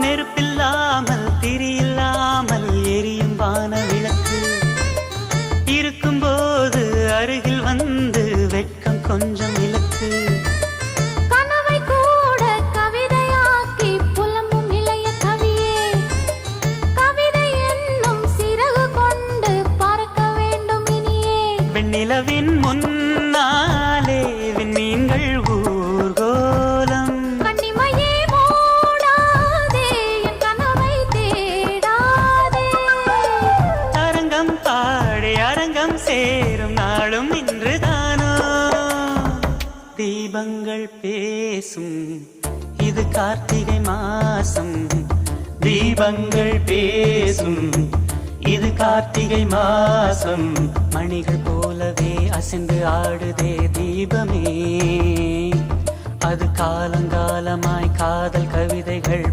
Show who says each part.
Speaker 1: நெருப்பில்லாமல் திரியில்லாமல் எரியும் வான விளக்கு இருக்கும்போது அருகில் வந்து வெட்கம் கொஞ்சம் விளக்கு.
Speaker 2: கனவை கூட கவிதையாக்கி புலம்பும் இளைய கவியே, கவிதை என்னும் சிறகு கொண்டு பறக்க வேண்டும் இனியே.
Speaker 1: வெண்ணிலவின் முன்னாலே விண்மீன்கள் ஊர்கோலம்.
Speaker 2: கண்ணிமையே மூடாதே, என் கனவை தேடாதே.
Speaker 1: அரங்கம் பாடி அரங்கம் சேரும் நாளும் இன்றுதானோ. தீபங்கள் பேசும் இது கார்த்திகை மாசம். தீபங்கள் பேசும் இது கார்த்திகை மாசம். மணிகள் போலவே அசைந்து ஆடுதே தீபமே. அது காலங்காலமாய் காதல் கவிதைகள்